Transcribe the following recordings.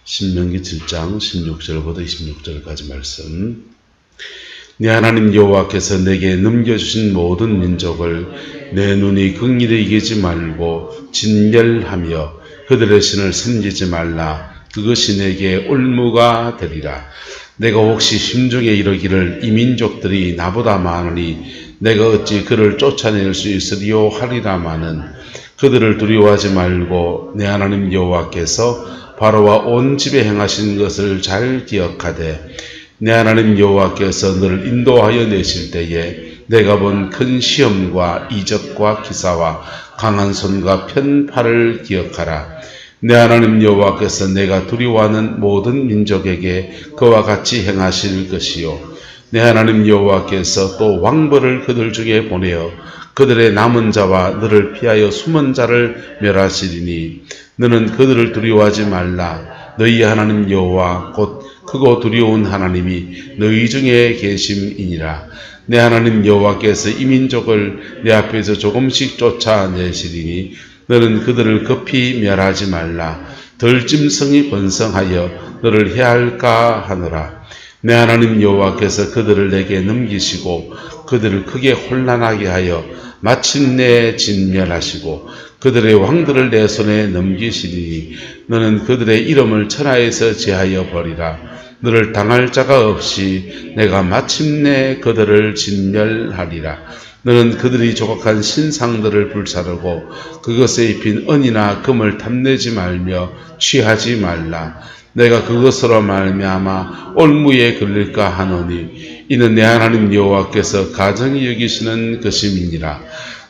신명기 7장 16절부터 26절까지 말씀. 내 하나님 여호와께서 내게 넘겨주신 모든 민족을 내 눈이 긍휼히 여기지 말고 진멸하며 그들의 신을 섬기지 말라. 그것이 내게 올무가 되리라. 내가 혹시 심중에 이르기를 이 민족들이 나보다 많으니 내가 어찌 그를 쫓아낼 수 있으리요 하리라마는 그들을 두려워하지 말고 내 하나님 여호와께서 바로와 온 집에 행하신 것을 잘 기억하되 내 하나님 여호와께서 너를 인도하여 내실 때에 내가 본 큰 시험과 이적과 기사와 강한 손과 편팔을 기억하라. 내 하나님 여호와께서 내가 두려워하는 모든 민족에게 그와 같이 행하실 것이요 내 하나님 여호와께서 또 왕벌을 그들 중에 보내어 그들의 남은 자와 너를 피하여 숨은 자를 멸하시리니 너는 그들을 두려워하지 말라. 너희 하나님 여호와 곧 크고 두려운 하나님이 너희 중에 계심이니라. 내 하나님 여호와께서 이 민족을 내 앞에서 조금씩 쫓아내시리니 너는 그들을 급히 멸하지 말라. 덜짐승이 번성하여 너를 해할까 하노라. 내 하나님 여호와께서 그들을 내게 넘기시고 그들을 크게 혼란하게 하여 마침내 진멸하시고 그들의 왕들을 내 손에 넘기시리니 너는 그들의 이름을 천하에서 제하여 버리라. 너를 당할 자가 없이 내가 마침내 그들을 진멸하리라. 너는 그들이 조각한 신상들을 불사르고 그것에 입힌 은이나 금을 탐내지 말며 취하지 말라. 내가 그것으로 말미암아 올무에 걸릴까 하노니 이는 내 하나님 여호와께서 가정히 여기시는 것임이니라.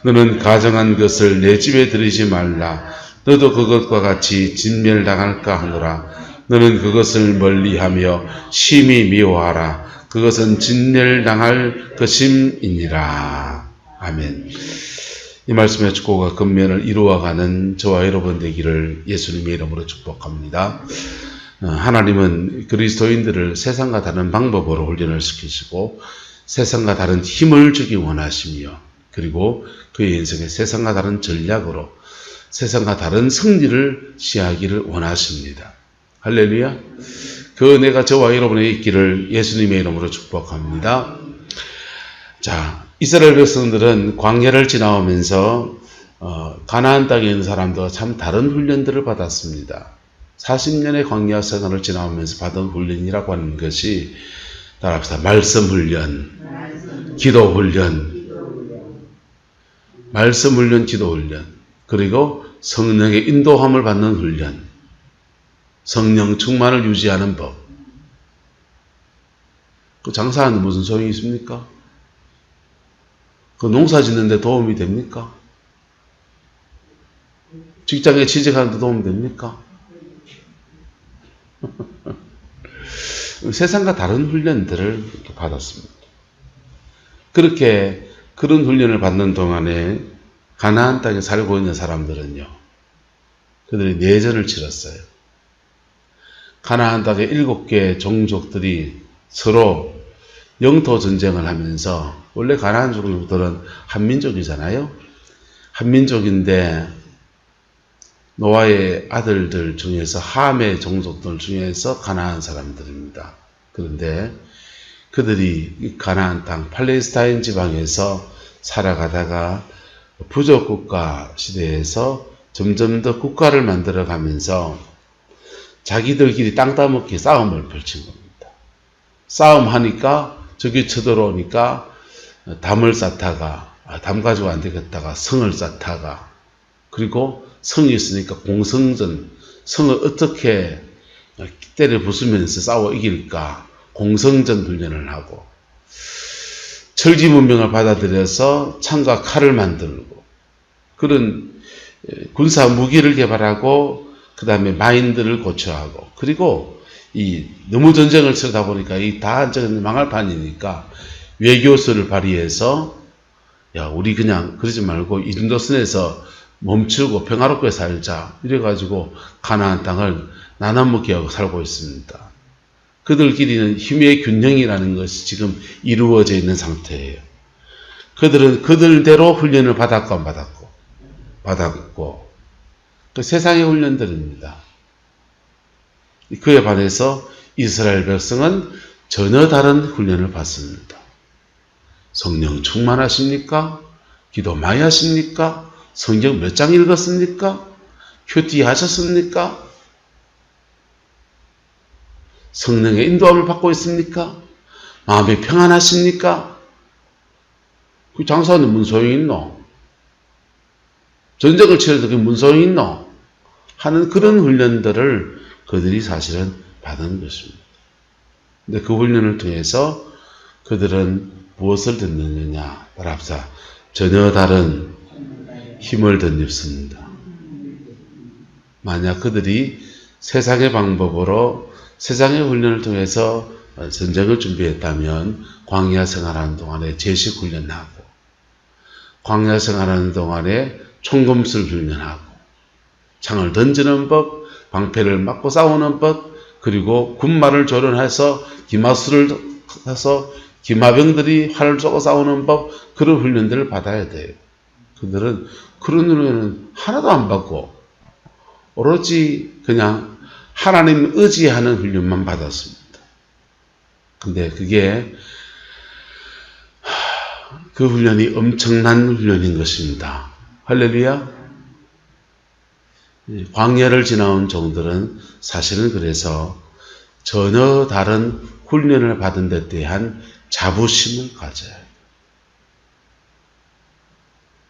너는 가정한 것을 내 집에 들이지 말라. 너도 그것과 같이 진멸당할까 하노라. 너는 그것을 멀리하며 심히 미워하라. 그것은 진멸당할 것임이니라. 아멘. 이 말씀의 축복과 근면을 이루어가는 저와 여러분 되기를 예수님의 이름으로 축복합니다. 하나님은 그리스도인들을 세상과 다른 방법으로 훈련을 시키시고 세상과 다른 힘을 주기 원하시며 그리고 그의 인생에 세상과 다른 전략으로 세상과 다른 승리를 취하기를 원하십니다. 할렐루야. 그 은혜가 저와 여러분의 있기를 예수님의 이름으로 축복합니다. 자, 이스라엘 백성들은 광야를 지나오면서 가나안 땅에 있는 사람들과 참 다른 훈련들을 받았습니다. 40년의 광야 생활을 지나오면서 받은 훈련이라고 하는 것이 따라합시다. 말씀 훈련, 기도 훈련, 말씀 훈련, 기도 훈련, 그리고 성령의 인도함을 받는 훈련, 성령 충만을 유지하는 법. 그 장사하는데 무슨 소용이 있습니까? 그 농사 짓는데 도움이 됩니까? 직장에 취직하는데 도움이 됩니까? 세상과 다른 훈련들을 받았습니다. 그렇게 그런 훈련을 받는 동안에 가나안 땅에 살고 있는 사람들은요, 그들이 내전을 치렀어요. 가나안 땅의 7개의 종족들이 서로 영토 전쟁을 하면서, 원래 가나안 종족들은 한민족이잖아요. 한민족인데 노아의 아들들 중에서 함의 종족들 중에서 가나안 사람들입니다. 그런데 그들이 가나안 땅 팔레스타인 지방에서 살아가다가 부족국가 시대에서 점점 더 국가를 만들어가면서 자기들끼리 땅 따먹기 싸움을 펼친 겁니다. 싸움하니까 적이 쳐들어오니까 담을 쌓다가 담 가지고 안 되겠다가 성을 쌓다가, 그리고 성이 있으니까 공성전, 성을 어떻게 때려 부수면서 싸워 이길까 공성전 훈련을 하고, 철지 문명을 받아들여서 창과 칼을 만들고 그런 군사 무기를 개발하고 그 다음에 마인드를 고쳐하고, 그리고 이 너무 전쟁을 치다 보니까 이 다 망할 판이니까 외교수를 발휘해서 야, 우리 그냥 그러지 말고 이 정도 선에서 멈추고 평화롭게 살자, 이래가지고 가나안 땅을 나눠먹기하고 살고 있습니다. 그들끼리는 힘의 균형이라는 것이 지금 이루어져 있는 상태예요. 그들은 그들대로 훈련을 받았고 안 받았고, 받았고, 그 세상의 훈련들입니다. 그에 반해서 이스라엘 백성은 전혀 다른 훈련을 받습니다. 성령 충만하십니까? 기도 많이 하십니까? 성경 몇 장 읽었습니까? 큐티 하셨습니까? 성령의 인도함을 받고 있습니까? 마음이 평안하십니까? 그 장사하는데 무슨 소용이 있노? 전쟁을 치러도 그게 무슨 소용이 있노? 하는 그런 훈련들을 그들이 사실은 받은 것입니다. 근데 그 훈련을 통해서 그들은 무엇을 덧입느냐? 따라합시다. 전혀 다른 힘을 덧입습니다. 만약 그들이 세상의 방법으로 세상의 훈련을 통해서 전쟁을 준비했다면 광야 생활하는 동안에 제식 훈련하고 광야 생활하는 동안에 총검술 훈련하고 창을 던지는 법, 방패를 맞고 싸우는 법, 그리고 군마를 조련해서 기마수를 해서 기마병들이 활을 쏘고 싸우는 법, 그런 훈련들을 받아야 돼요. 그들은 그런 훈련은 하나도 안 받고 오로지 그냥 하나님 의지하는 훈련만 받았습니다. 근데 그 훈련이 엄청난 훈련인 것입니다. 할렐루야. 광야를 지나온 종들은 사실은 그래서 전혀 다른 훈련을 받은 데 대한 자부심을 가져야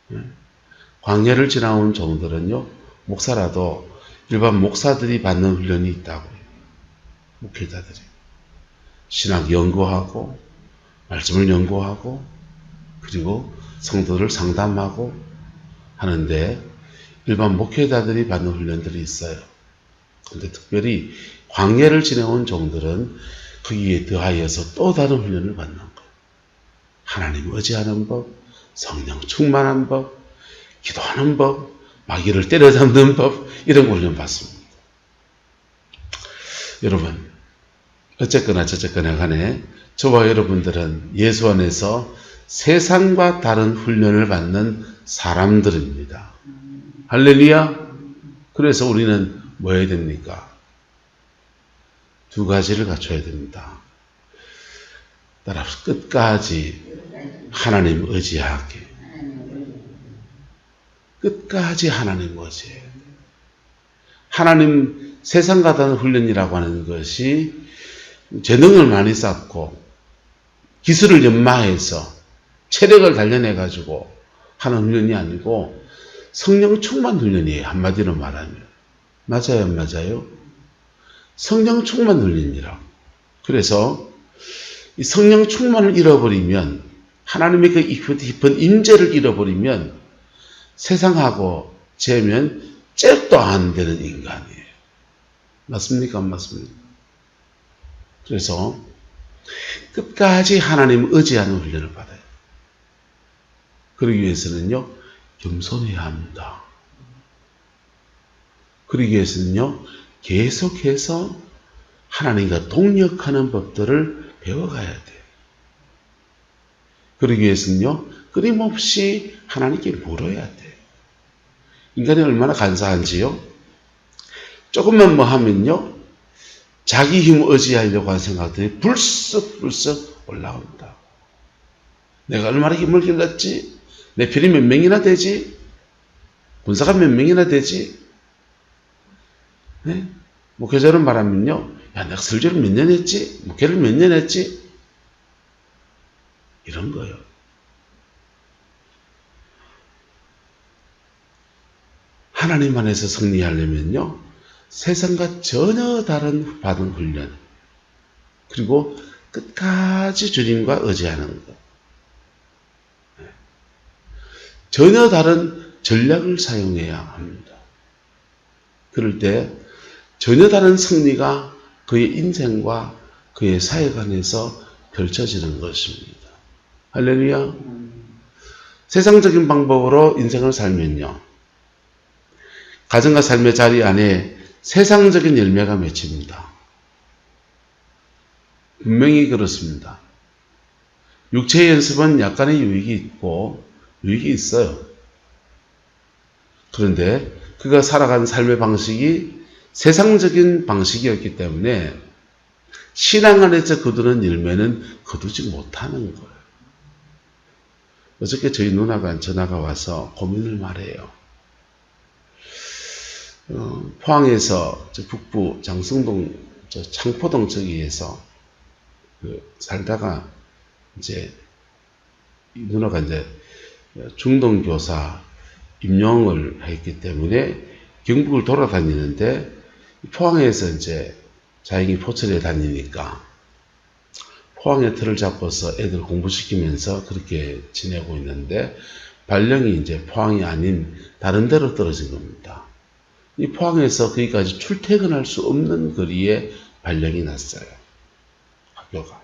해요. 광야를 지나온 종들은요, 목사라도 일반 목사들이 받는 훈련이 있다고요. 목회자들이. 신학 연구하고, 말씀을 연구하고, 그리고 성도를 상담하고 하는데, 일반 목회자들이 받는 훈련들이 있어요. 그런데 특별히 광야를 지내온 종들은 거기에 더하여서 또 다른 훈련을 받는 거예요. 하나님 의지하는 법, 성령 충만한 법, 기도하는 법, 마귀를 때려잡는 법, 이런 훈련 받습니다. 여러분, 어쨌거나 저쨌거나 간에 저와 여러분들은 예수 안에서 세상과 다른 훈련을 받는 사람들입니다. 할렐루야. 그래서 우리는 뭐 해야 됩니까? 두 가지를 갖춰야 됩니다. 따라서 끝까지 하나님 의지하게. 끝까지 하나님 의지해야 돼요. 하나님 세상과 다른 훈련이라고 하는 것이 재능을 많이 쌓고 기술을 연마해서 체력을 단련해 가지고 하는 훈련이 아니고 성령 충만 훈련이에요. 한마디로 말하면. 맞아요, 안 맞아요? 성령 충만 훈련이라고. 그래서 이 성령 충만을 잃어버리면, 하나님의 그 깊은 임재를 잃어버리면 세상하고 재면 잽도 안 되는 인간이에요. 맞습니까? 안 맞습니까? 그래서 끝까지 하나님 의지하는 훈련을 받아요. 그러기 위해서는요, 겸손해야 합니다. 그러기 위해서는요, 계속해서 하나님과 동역하는 법들을 배워가야 돼요. 그러기 위해서는요, 끊임없이 하나님께 물어야 돼요. 인간이 얼마나 간사한지요? 조금만 뭐 하면요, 자기 힘 의지하려고 하는 생각들이 불쑥불쑥 올라온다. 내가 얼마나 힘을 길렀지? 내 편이 몇 명이나 되지? 군사가 몇 명이나 되지? 네? 목회자로 말하면요, 야, 내가 설교를 몇 년 했지? 목회를 몇 년 했지? 이런 거예요. 하나님 안에서 승리하려면요, 세상과 전혀 다른 받은 훈련, 그리고 끝까지 주님과 의지하는 것, 전혀 다른 전략을 사용해야 합니다. 그럴 때 전혀 다른 승리가 그의 인생과 그의 사역안에서 펼쳐지는 것입니다. 할렐루야. 세상적인 방법으로 인생을 살면요, 가정과 삶의 자리 안에 세상적인 열매가 맺힙니다. 분명히 그렇습니다. 육체의 연습은 약간의 유익이 있고 유익이 있어요. 그런데 그가 살아간 삶의 방식이 세상적인 방식이었기 때문에 신앙 안에서 거두는 열매는 거두지 못하는 거예요. 어저께 저희 누나가 전화가 와서 고민을 말해요. 포항에서 북부 장성동 창포동 저기에서 살다가 이제 누나가 이제 중동교사 임용을 했기 때문에 경북을 돌아다니는데 포항에서 이제 자기가 포천에 다니니까 포항에 틀을 잡고서 애들 공부시키면서 그렇게 지내고 있는데 발령이 이제 포항이 아닌 다른 데로 떨어진 겁니다. 이 포항에서 거기까지 출퇴근할 수 없는 거리에 발령이 났어요. 학교가.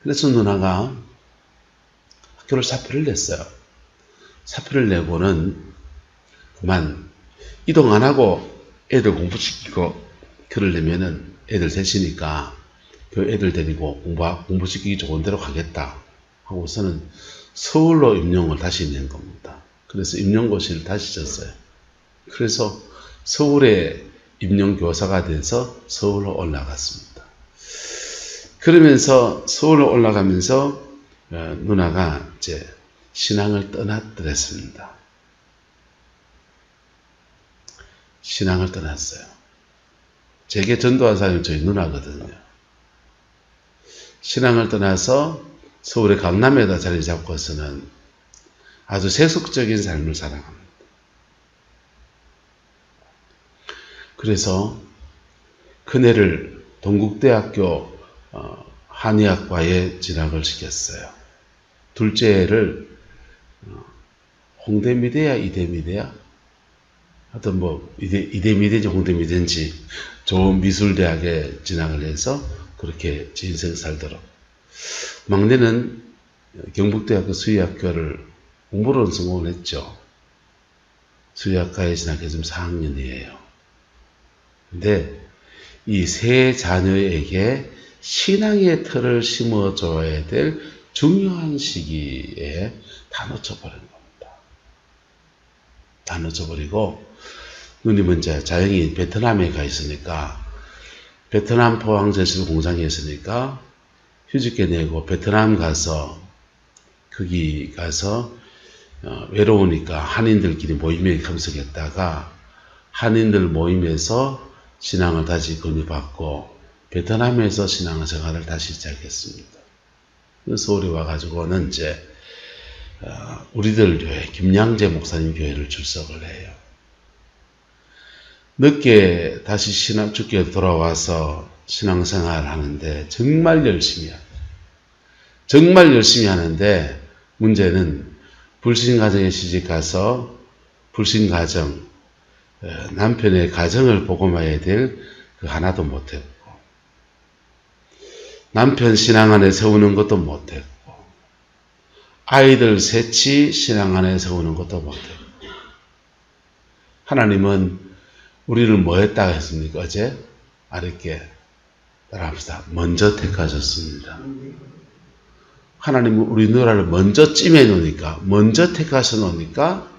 그래서 누나가 학교를 사표를 냈어요. 사표를 내고는 그만 이동 안 하고 애들 공부시키고 글을 내면은 애들 셋이니까 그 애들 데리고 공부시키기 좋은 데로 가겠다 하고서는 서울로 임용을 다시 낸 겁니다. 그래서 임용고시를 다시 쳤어요. 그래서 서울에 임용교사가 돼서 서울로 올라갔습니다. 그러면서 서울로 올라가면서 누나가 이제 신앙을 떠났더랬습니다. 신앙을 떠났어요. 제게 전도한 사람이 저희 누나거든요. 신앙을 떠나서 서울의 강남에다 자리 잡고서는 아주 세속적인 삶을 살아갑니다. 그래서 큰애를 동국대학교 한의학과에 진학을 시켰어요. 둘째를 홍대미대야 이대미대야? 하여튼 뭐 이대미대인지 홍대미대인지 좋은 미술대학에 진학을 해서 그렇게 제 인생 살도록. 막내는 경북대학교 수의학교를 공부로는 성공을 했죠. 수의학과에 진학해 지금 4학년이에요. 근데 이 세 자녀에게 신앙의 틀을 심어줘야 될 중요한 시기에 다 놓쳐버린 겁니다. 다 놓쳐버리고 누님은 이제 자영이 베트남에 가 있으니까 베트남 포항 제실 공장에 있으니까 휴직계 내고 베트남 가서 거기 가서 외로우니까 한인들끼리 모임에 참석했다가 한인들 모임에서 신앙을 다시 권유받고 베트남에서 신앙생활을 다시 시작했습니다. 서울에 와가지고는 이제 우리들 교회 김양재 목사님 교회를 출석을 해요. 늦게 다시 주교에 돌아와서 신앙생활을 하는데 정말 열심히 해요. 정말 열심히 하는데 문제는 불신가정에 시집가서 불신가정 남편의 가정을 복음해야 될 그 하나도 못했고 남편 신앙 안에 세우는 것도 못했고 아이들 셋이 신앙 안에 세우는 것도 못했고 하나님은 우리를 뭐 했다 했습니까? 어제 아랫게 따라합시다. 먼저 택하셨습니다. 하나님은 우리 누나를 먼저 찜해 놓으니까 먼저 택하셔 놓으니까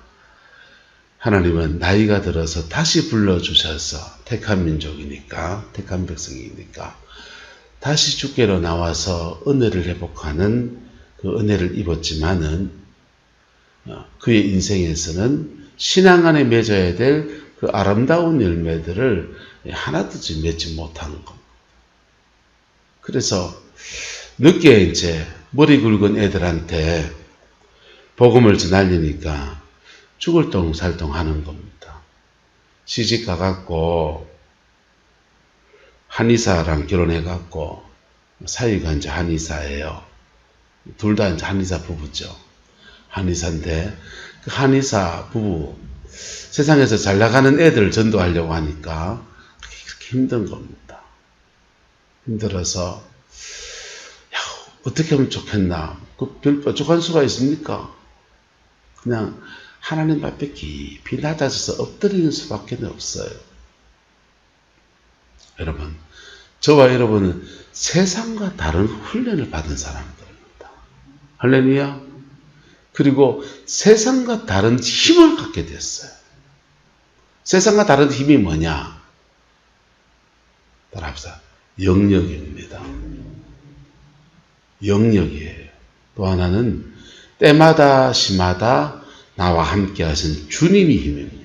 하나님은 나이가 들어서 다시 불러주셔서 택한 민족이니까 택한 백성이니까 다시 주께로 나와서 은혜를 회복하는 그 은혜를 입었지만은 그의 인생에서는 신앙 안에 맺어야 될 그 아름다운 열매들을 하나도 맺지 못하는 겁니다. 그래서 늦게 이제 머리 굵은 애들한테 복음을 전하려니까 죽을 똥살똥 하는 겁니다. 시집 가갖고 한의사랑 결혼해갖고 사위가 이제 한의사예요. 둘 다 이제 한의사 부부죠. 한의사인데 그 한의사 부부 세상에서 잘 나가는 애들을 전도하려고 하니까 그렇게 힘든 겁니다. 힘들어서 어떻게 하면 좋겠나? 그 별 뾰족한 수가 있습니까? 그냥 하나님 앞에 깊이 낮아져서 엎드리는 수밖에 없어요. 여러분, 저와 여러분은 세상과 다른 훈련을 받은 사람들입니다. 할렐루야. 그리고 세상과 다른 힘을 갖게 됐어요. 세상과 다른 힘이 뭐냐? 따라합시다. 영역입니다. 영역이에요. 또 하나는 때마다 시마다 나와 함께 하신 주님이 힘입니다.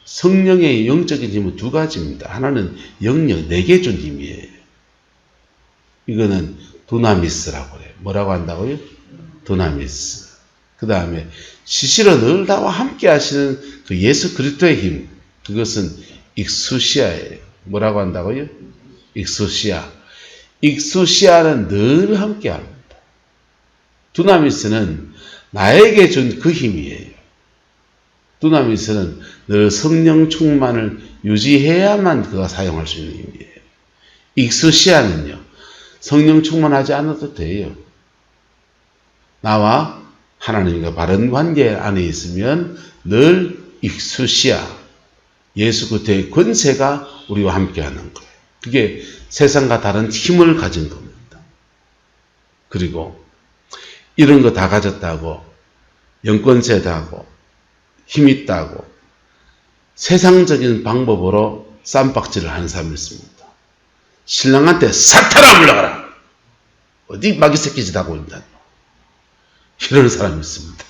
성령의 영적인 힘은 두 가지입니다. 하나는 영역, 내게 준 힘이에요. 이거는 두나미스라고 그래요. 뭐라고 한다고요? 두나미스. 그 다음에 시시로 늘 나와 함께 하시는 그 예수 그리스도의 힘, 그것은 익수시아예요. 뭐라고 한다고요? 익수시아. 익수시아는 늘 함께 합니다. 두나미스는 나에게 준 그 힘이에요. 두나미스는 늘 성령 충만을 유지해야만 그가 사용할 수 있는 힘이에요. 익수시아는요, 성령 충만하지 않아도 돼요. 나와 하나님과 바른 관계 안에 있으면 늘 익수시아, 예수 그리스도의 권세가 우리와 함께하는 거예요. 그게 세상과 다른 힘을 가진 겁니다. 그리고 이런 거 다 가졌다고, 영권세다고, 힘 있다고 세상적인 방법으로 쌈박질을 하는 사람이 있습니다. 신랑한테 사탄아 물러가라! 어디 마귀 새끼짓 하고 있다. 이런 사람이 있습니다.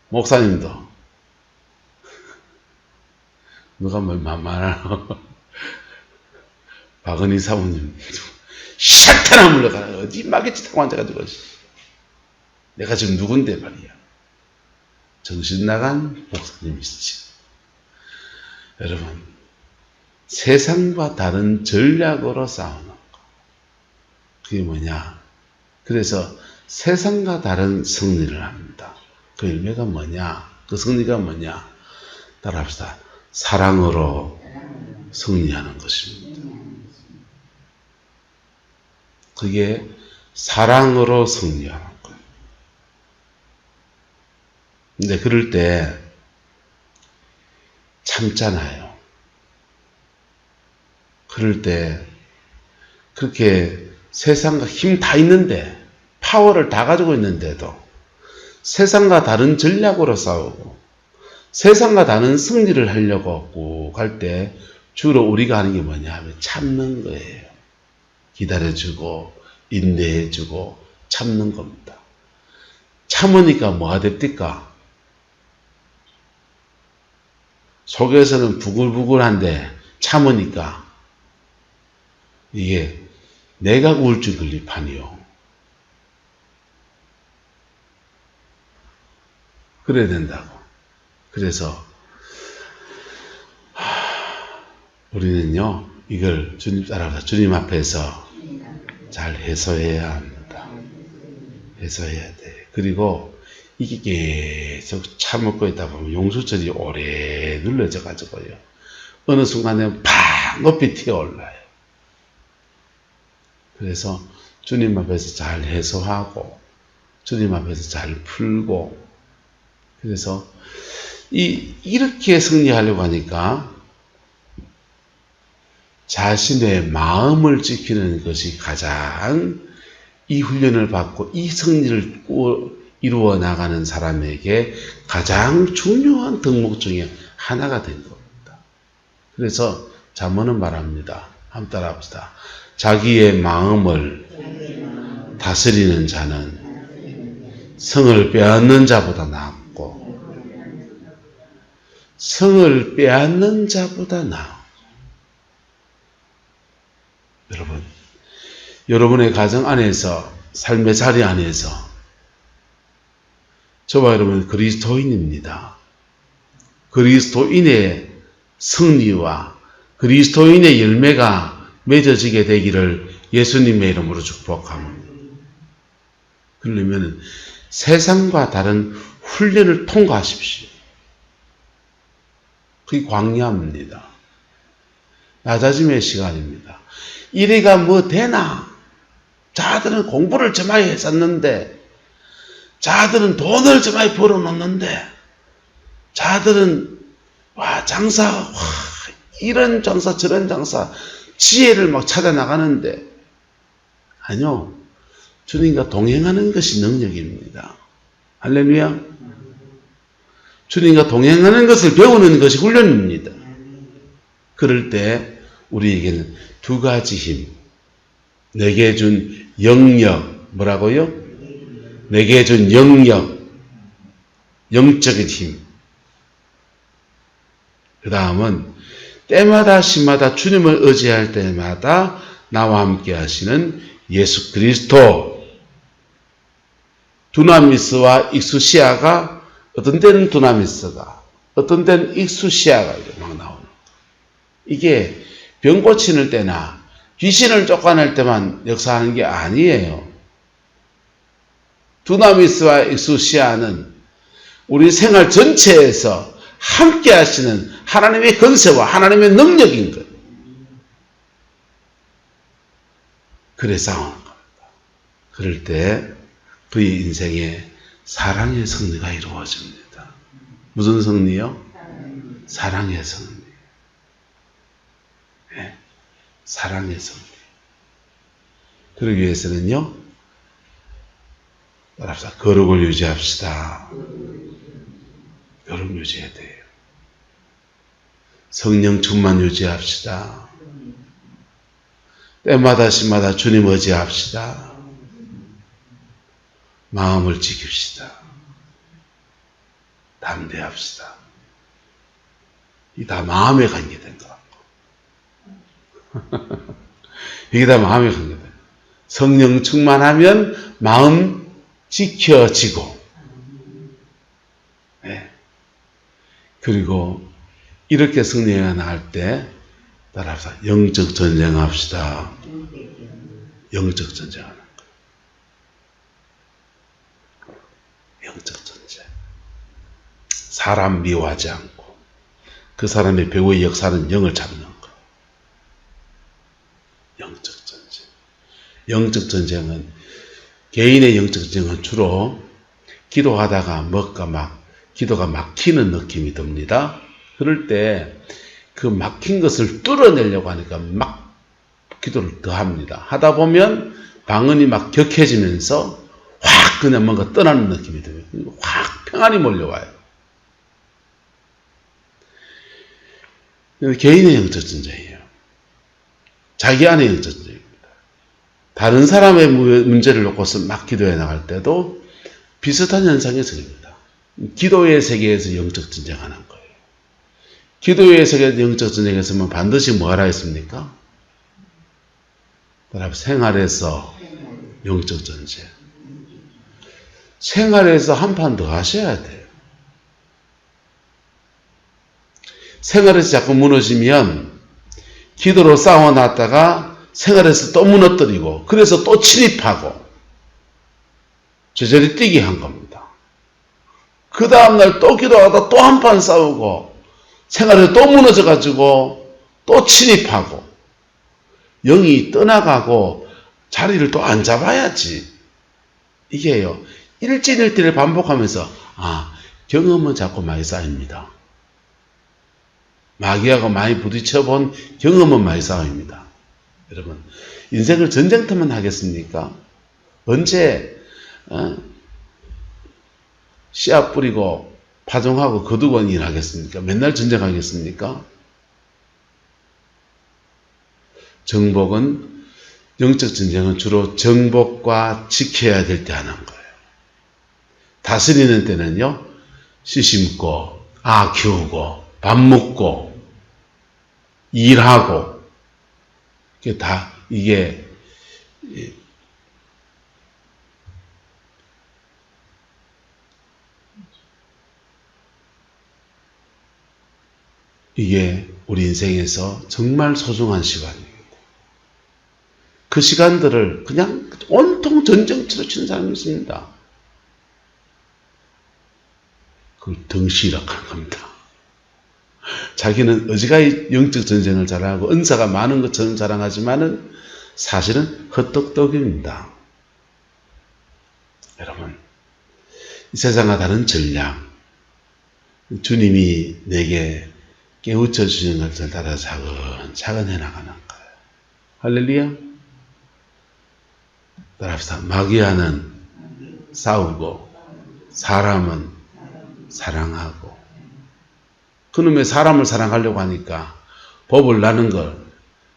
목사님도 누가 뭘 말하나? 박은희 사모님 사탄아 물러가라! 어디 마귀 짓 하고 앉아가지고 내가 지금 누군데 말이야. 정신 나간 목사님이시지. 여러분, 세상과 다른 전략으로 싸우는 거. 그게 뭐냐? 그래서 세상과 다른 승리를 합니다. 그 열매가 뭐냐? 그 승리가 뭐냐? 따라합시다. 사랑으로 승리하는 것입니다. 그게 사랑으로 승리하는 거예요. 근데 그럴 때 참잖아요. 그럴 때 그렇게 세상과 힘 다 있는데, 파워를 다 가지고 있는데도 세상과 다른 전략으로 싸우고 세상과 다른 승리를 하려고 꼭 할 때 주로 우리가 하는 게 뭐냐 하면 참는 거예요. 기다려주고 인내해주고 참는 겁니다. 참으니까 뭐가 됩니까? 속에서는 부글부글한데 참으니까 이게 내가 우울증 걸릴 판이요. 그래야 된다고. 그래서 우리는요, 이걸 주님 따라서 주님 앞에서 잘 해소해야 합니다. 해소해야 돼. 그리고 이게 계속 참고 있다 보면 용수철이 오래 눌러져 가지고요, 어느 순간에 팍 높이 튀어올라요. 그래서 주님 앞에서 잘 해소하고 주님 앞에서 잘 풀고, 그래서 이렇게 승리하려고 하니까 자신의 마음을 지키는 것이 가장, 이 훈련을 받고 이 승리를 이루어 나가는 사람에게 가장 중요한 덕목 중에 하나가 된 겁니다. 그래서 잠언은 말합니다. 한번 따라합시다. 자기의 마음을 다스리는 자는 성을 빼앗는 자보다 낫고, 성을 빼앗는 자보다 나아. 여러분, 여러분의 가정 안에서, 삶의 자리 안에서 저와 여러분 그리스도인입니다. 그리스도인의 승리와 그리스도인의 열매가 맺어지게 되기를 예수님의 이름으로 축복합니다. 그러려면 세상과 다른 훈련을 통과하십시오. 그게 광야입니다. 낮아짐의 시간입니다. 이래가 뭐 되나? 자들은 공부를 저마이 했었는데, 자들은 돈을 저마이 벌어놓는데, 자들은 장사, 이런 장사 저런 장사 지혜를 막 찾아 나가는데, 아니요, 주님과 동행하는 것이 능력입니다. 할렐루야. 주님과 동행하는 것을 배우는 것이 훈련입니다. 그럴 때 우리에게는 두 가지 힘, 내게 준 영역, 뭐라고요? 내게 준 영역, 영적인 힘. 그 다음은 때마다 시마다 주님을 의지할 때마다 나와 함께 하시는 예수 그리스도. 두나미스와 익수시아가 어떤 때는 두나미스가, 어떤 때는 익수시아가 이렇게 막 나오는 거예요. 이게 병 고치는 때나 귀신을 쫓아낼 때만 역사하는 게 아니에요. 두나미스와 익수시아는 우리 생활 전체에서 함께 하시는 하나님의 권세와 하나님의 능력인 것. 그래 싸우는 겁니다. 그럴 때 그의 인생에 사랑의 승리가 이루어집니다. 무슨 승리요? 사랑의 승리. 네. 사랑의 승리. 그러기 위해서는요, 따라합시다. 거룩을 유지합시다. 거룩 유지해야 돼요. 성령 충만 유지합시다. 때마다 시마다 주님 의지합시다. 마음을 지킵시다. 담대합시다. 이 다 마음에 관계된 것 같고. 이게 다 마음에 관계된. 성령 충만하면 마음 지켜지고. 네. 그리고 이렇게 승리해 나갈 때 따라합시다. 영적 전쟁합시다. 영적 전쟁하는 거예요. 영적 전쟁. 사람 미워하지 않고 그 사람의 배후의 역사는 영을 잡는 거. 영적 전쟁. 영적 전쟁은 개인의 영적 전쟁은 주로 기도하다가 기도가 막히는 느낌이 듭니다. 그럴 때 그 막힌 것을 뚫어내려고 하니까 막 기도를 더 합니다. 하다 보면 방언이 막 격해지면서 확 그냥 뭔가 떠나는 느낌이 들어요. 확 평안이 몰려와요. 개인의 영적 전쟁이에요. 자기 안의 영적 전쟁입니다. 다른 사람의 문제를 놓고서 막 기도해 나갈 때도 비슷한 현상이 생깁니다. 기도의 세계에서 영적 전쟁하는 거예요. 기도의 세계 영적 전쟁에서는 반드시 뭐 하라 했습니까? 생활에서 영적 전쟁. 생활에서 한 판 더 하셔야 돼요. 생활에서 자꾸 무너지면 기도로 싸워놨다가 생활에서 또 무너뜨리고 그래서 또 침입하고 제자리 뛰게 한 겁니다. 그 다음날 또 기도하다 또 한 판 싸우고 생활에서 또 무너져가지고 또 침입하고 영이 떠나가고 자리를 또 안 잡아야지. 이게요. 일진일진을 반복하면서 경험은 자꾸 많이 쌓입니다. 마귀하고 많이 부딪혀본 경험은 많이 쌓입니다. 여러분 인생을 전쟁터만 하겠습니까? 언제 씨앗 뿌리고 파종하고 거두고 일하겠습니까? 맨날 전쟁하겠습니까? 정복은 영적 전쟁은 주로 정복과 지켜야 될 때 하는 거예요. 다스리는 때는요, 씨 심고, 키우고, 밥 먹고, 일하고, 이게 우리 인생에서 정말 소중한 시간입니다. 그 시간들을 그냥 온통 전쟁터로 치는 사람이 있습니다. 그걸 덩시락 하는 겁니다. 자기는 어지간히 영적 전쟁을 잘하고 은사가 많은 것처럼 자랑하지만은 사실은 헛똑똑입니다. 여러분, 이 세상과 다른 전략, 주님이 내게 깨우쳐 주시는 것을 따라 차근차근 해나가는 거예요. 할렐루야. 따라합시다. 마귀와는 싸우고 사람은 사랑하고 그놈의 사람을 사랑하려고 하니까 법을 나는 걸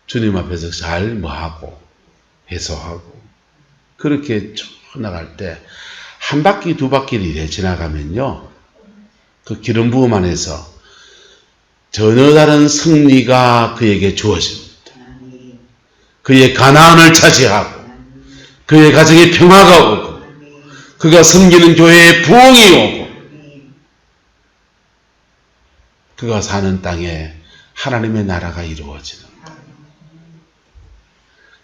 주님 앞에서 잘 뭐하고 해소하고 그렇게 쭉 나갈 때 한 바퀴 두 바퀴를 이래 지나가면요. 그 기름 부음 안에서 전혀 다른 승리가 그에게 주어집니다. 그의 가나안을 차지하고 그의 가정에 평화가 오고 그가 섬기는 교회에 부흥이 오고 그가 사는 땅에 하나님의 나라가 이루어지는 것.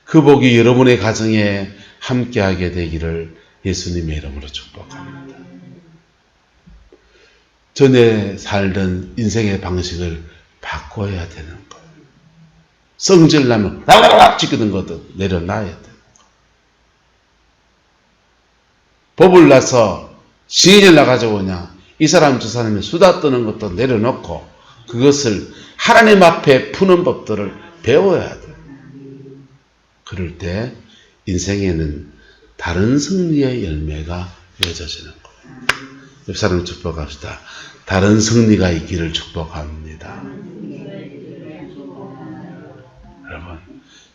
그 복이 여러분의 가정에 함께하게 되기를 예수님의 이름으로 축복합니다. 전에 살던 인생의 방식을 바꿔야 되는 거예요. 성질나면 라라라 찌끄는 것도 내려놔야 돼요. 법을 나서 신이 나가지고 그냥 이 사람 저 사람이 수다 떠는 것도 내려놓고 그것을 하나님 앞에 푸는 법들을 배워야 돼요. 그럴 때 인생에는 다른 승리의 열매가 맺어지는 거예요. 옆 사람 축복합시다. 다른 승리가 있기를 축복합니다. 여러분,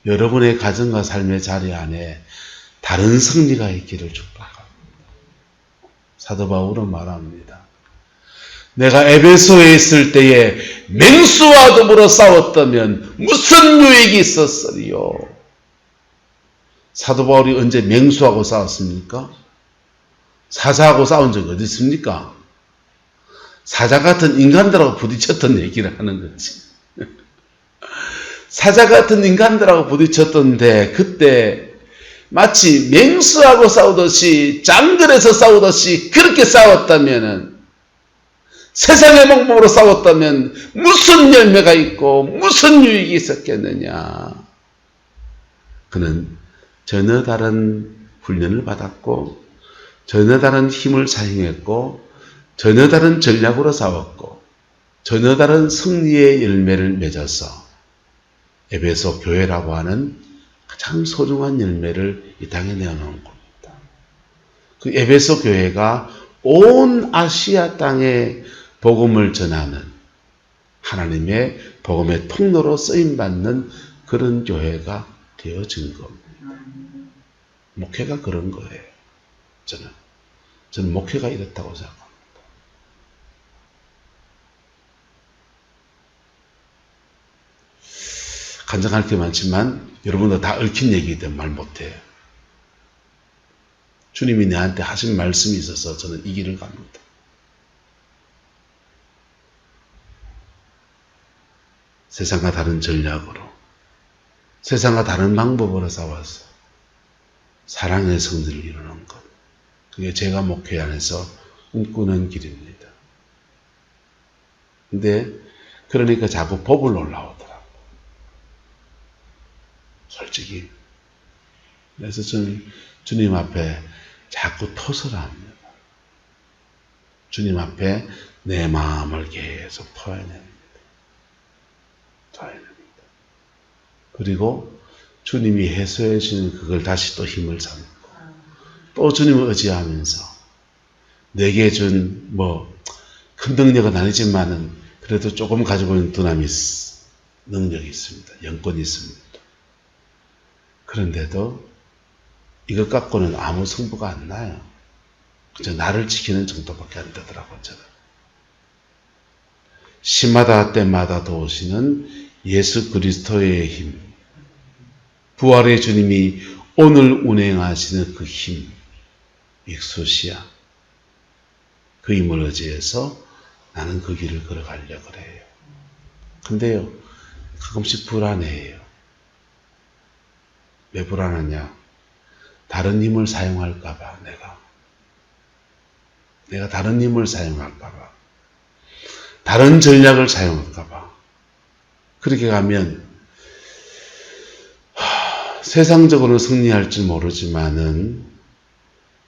여러분의 가정과 삶의 자리 안에 다른 승리가 있기를 축복합니다. 사도 바울은 말합니다. 내가 에베소에 있을 때에 맹수와 더불어 싸웠다면 무슨 유익이 있었으리요? 사도 바울이 언제 맹수하고 싸웠습니까? 사자하고 싸운 적이 어디 있습니까? 사자 같은 인간들하고 부딪혔던 얘기를 하는 거지. 사자 같은 인간들하고 부딪혔던데 그때 마치 맹수하고 싸우듯이 장들에서 싸우듯이 그렇게 싸웠다면은 세상의 방법으로 싸웠다면 무슨 열매가 있고 무슨 유익이 있었겠느냐. 그는 전혀 다른 훈련을 받았고 전혀 다른 힘을 사용했고 전혀 다른 전략으로 싸웠고 전혀 다른 승리의 열매를 맺어서 에베소 교회라고 하는 가장 소중한 열매를 이 땅에 내어놓은 겁니다. 그 에베소 교회가 온 아시아 땅에 복음을 전하는 하나님의 복음의 통로로 쓰임받는 그런 교회가 되어진 겁니다. 목회가 그런 거예요. 저는 목회가 이렇다고 생각합니다. 간증할 게 많지만 여러분도 다 얽힌 얘기이기 때문에 말 못해요. 주님이 내한테 하신 말씀이 있어서 저는 이 길을 갑니다. 세상과 다른 전략으로 세상과 다른 방법으로 싸워서 사랑의 성들을 이루는 것. 그게 제가 목회 안에서 꿈꾸는 길입니다. 근데 그러니까 자꾸 법을 올라오더라고요. 솔직히. 그래서 저는 주님 앞에 자꾸 토설을 합니다. 주님 앞에 내 마음을 계속 토해냅니다. 그리고 주님이 해소해 주신 그걸 다시 또 힘을 삼고 또 주님을 의지하면서 내게 준 큰 능력은 아니지만은 그래도 조금 가지고 있는 두나미스 능력이 있습니다. 영권이 있습니다. 그런데도 이것 갖고는 아무 승부가 안 나요. 그저 나를 지키는 정도밖에 안 되더라고요. 저는. 시마다 때마다 도우시는 예수 그리스도의 힘, 부활의 주님이 오늘 운행하시는 그 힘, 익수시야. 그 힘을 의지해서 나는 그 길을 걸어가려고 그래요. 근데요, 가끔씩 불안해요. 왜 불안하냐? 다른 힘을 사용할까봐, 내가 다른 힘을 사용할까봐, 다른 전략을 사용할까봐. 그렇게 가면 세상적으로는 승리할 줄 모르지만은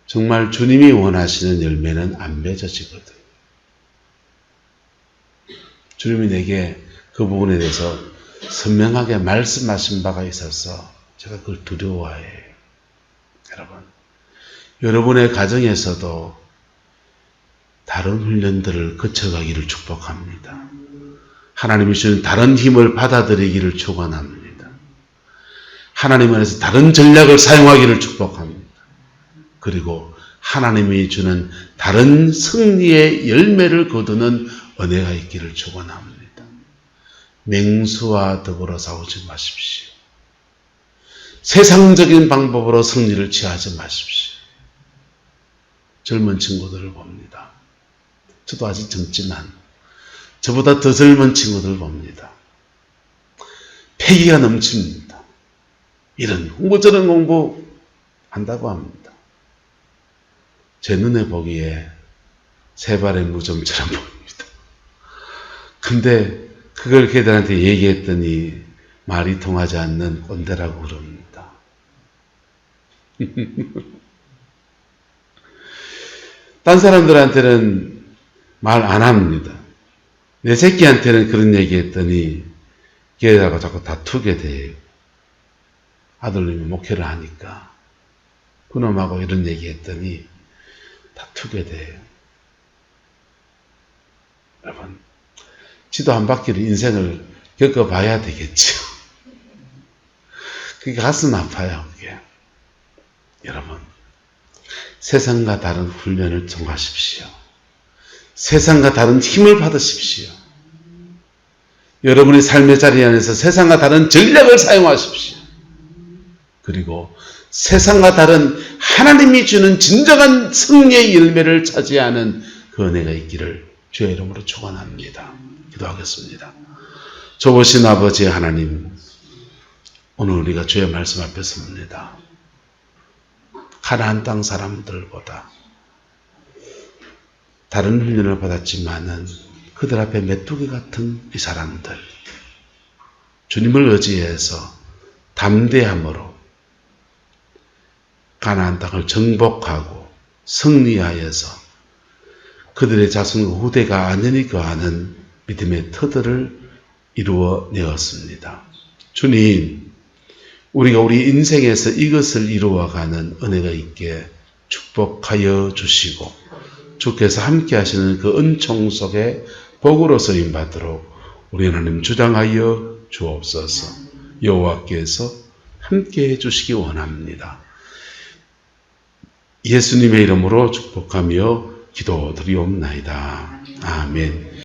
정말 주님이 원하시는 열매는 안 맺어지거든. 주님이 내게 그 부분에 대해서 선명하게 말씀하신 바가 있어서 제가 그걸 두려워해요. 여러분의 가정에서도 다른 훈련들을 거쳐가기를 축복합니다. 하나님이 주는 다른 힘을 받아들이기를 축원합니다. 하나님 안에서 다른 전략을 사용하기를 축복합니다. 그리고 하나님이 주는 다른 승리의 열매를 거두는 은혜가 있기를 축원합니다. 맹수와 더불어 싸우지 마십시오. 세상적인 방법으로 승리를 취하지 마십시오. 젊은 친구들을 봅니다. 저도 아직 젊지만 저보다 더 젊은 친구들 봅니다. 패기가 넘칩니다. 이런 공부 저런 공부 한다고 합니다. 제 눈에 보기에 세 발의 무좀처럼 보입니다. 근데 그걸 걔들한테 얘기했더니 말이 통하지 않는 꼰대라고 그럽니다. 딴 사람들한테는 말 안 합니다. 내 새끼한테는 그런 얘기했더니 걔들하고 자꾸 다투게 돼요. 아들님이 목회를 하니까 그놈하고 이런 얘기했더니 다투게 돼요. 여러분, 지도 한 바퀴를 인생을 겪어봐야 되겠죠. 그게 가슴 아파요. 그게. 여러분, 세상과 다른 훈련을 통하십시오. 세상과 다른 힘을 받으십시오. 여러분의 삶의 자리 안에서 세상과 다른 전략을 사용하십시오. 그리고 세상과 다른 하나님이 주는 진정한 승리의 열매를 차지하는 그 은혜가 있기를 주의 이름으로 축원합니다. 기도하겠습니다. 좋으신 아버지 하나님, 오늘 우리가 주의 말씀 앞에 섭니다. 가나안 땅 사람들보다 다른 훈련을 받았지만은 그들 앞에 메뚜기 같은 이 사람들, 주님을 의지해서 담대함으로 가나안 땅을 정복하고 승리하여서 그들의 자손과 후대가 안전히 거하는 믿음의 터들을 이루어 내었습니다. 주님, 우리가 우리 인생에서 이것을 이루어가는 은혜가 있게 축복하여 주시고 주께서 함께 하시는 그 은총 속에 복으로 쓰임받도록 우리 하나님 주장하여 주옵소서. 여호와께서 함께 해주시기 원합니다. 예수님의 이름으로 축복하며 기도드리옵나이다. 아멘.